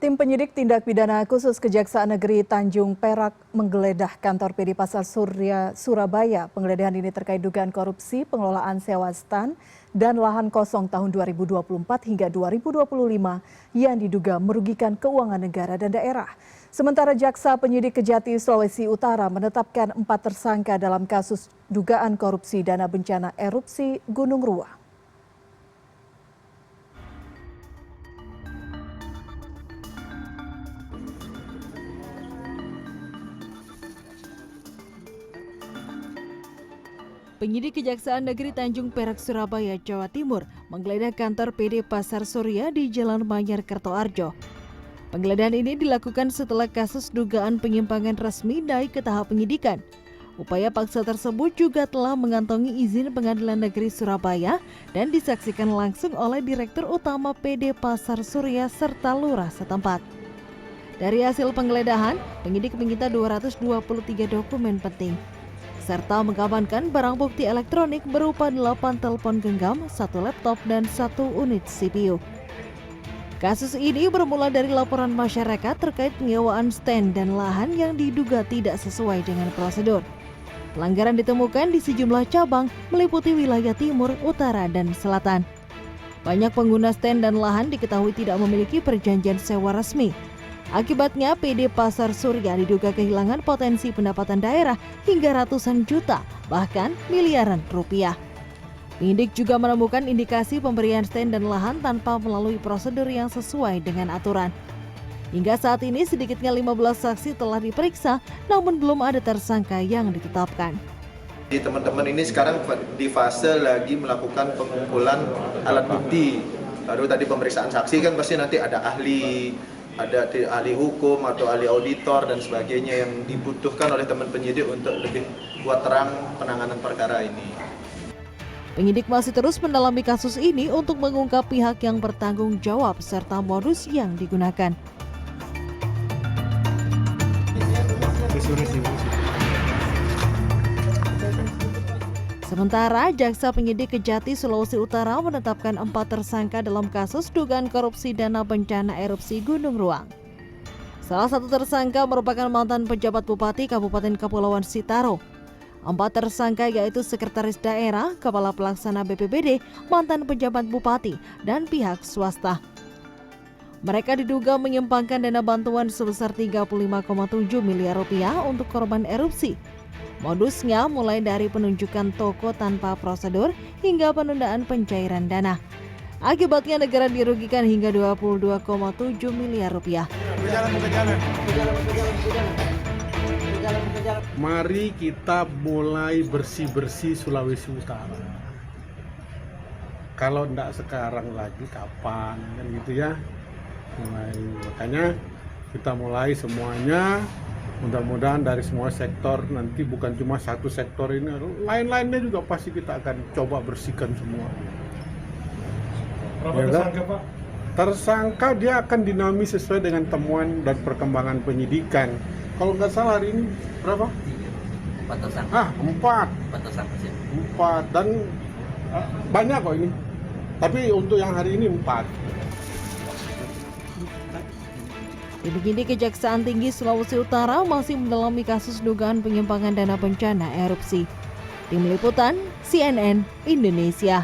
Tim penyidik tindak pidana khusus Kejaksaan Negeri Tanjung Perak menggeledah kantor PD Pasar Surya, Surabaya. Penggeledahan ini terkait dugaan korupsi pengelolaan sewa stan dan lahan kosong tahun 2024 hingga 2025 yang diduga merugikan keuangan negara dan daerah. Sementara Jaksa Penyidik Kejati Sulawesi Utara menetapkan 4 tersangka dalam kasus dugaan korupsi dana bencana erupsi Gunung Ruang. Penyidik Kejaksaan Negeri Tanjung Perak, Surabaya, Jawa Timur menggeledah kantor PD Pasar Surya di Jalan Manyar, Kertoarjo. Penggeledahan ini dilakukan setelah kasus dugaan penyimpangan resmi naik ke tahap penyidikan. Upaya paksa tersebut juga telah mengantongi izin Pengadilan Negeri Surabaya dan disaksikan langsung oleh Direktur Utama PD Pasar Surya serta lurah setempat. Dari hasil penggeledahan, penyidik menyita 223 dokumen penting, serta mengamankan barang bukti elektronik berupa 8 telepon genggam, 1 laptop, dan 1 unit CPU. Kasus ini bermula dari laporan masyarakat terkait penyewaan stand dan lahan yang diduga tidak sesuai dengan prosedur. Pelanggaran ditemukan di sejumlah cabang meliputi wilayah timur, utara, dan selatan. Banyak pengguna stand dan lahan diketahui tidak memiliki perjanjian sewa resmi. Akibatnya PD Pasar Surya diduga kehilangan potensi pendapatan daerah hingga ratusan juta, bahkan miliaran rupiah. Penyidik juga menemukan indikasi pemberian stand dan lahan tanpa melalui prosedur yang sesuai dengan aturan. Hingga saat ini sedikitnya 15 saksi telah diperiksa, namun belum ada tersangka yang ditetapkan. Teman-teman ini sekarang di fase lagi melakukan pengumpulan alat bukti. Baru tadi pemeriksaan saksi kan pasti nanti ada ahli hukum atau ahli auditor dan sebagainya yang dibutuhkan oleh teman penyidik untuk lebih buat terang penanganan perkara ini. Penyidik masih terus mendalami kasus ini untuk mengungkap pihak yang bertanggung jawab serta modus yang digunakan. Sementara Jaksa Penyidik Kejati Sulawesi Utara menetapkan 4 tersangka dalam kasus dugaan korupsi dana bencana erupsi Gunung Ruang. Salah satu tersangka merupakan mantan pejabat Bupati Kabupaten Kepulauan Sitaro. 4 tersangka yaitu Sekretaris Daerah, Kepala Pelaksana BPBD, mantan pejabat Bupati, dan pihak swasta. Mereka diduga menyimpangkan dana bantuan sebesar 35,7 miliar rupiah untuk korban erupsi. Modusnya mulai dari penunjukan toko tanpa prosedur hingga penundaan pencairan dana. Akibatnya negara dirugikan hingga 22,7 miliar rupiah. Mari kita mulai bersih-bersih Sulawesi Utara. Kalau enggak sekarang lagi kapan kan gitu ya. Makanya kita mulai semuanya. Mudah-mudahan dari semua sektor, nanti bukan cuma satu sektor ini, lain-lainnya juga pasti kita akan coba bersihkan semua. Berapa tersangka, Pak? Tersangka dia akan dinamis sesuai dengan temuan dan perkembangan penyidikan. Kalau nggak salah hari ini berapa? 4 tersangka. 4 tersangka sih. 4 dan banyak kok ini. Tapi untuk yang hari ini 4. Penyidik Kejaksaan Tinggi Sulawesi Utara masih mendalami kasus dugaan penyimpangan dana bencana erupsi. Tim Liputan CNN Indonesia.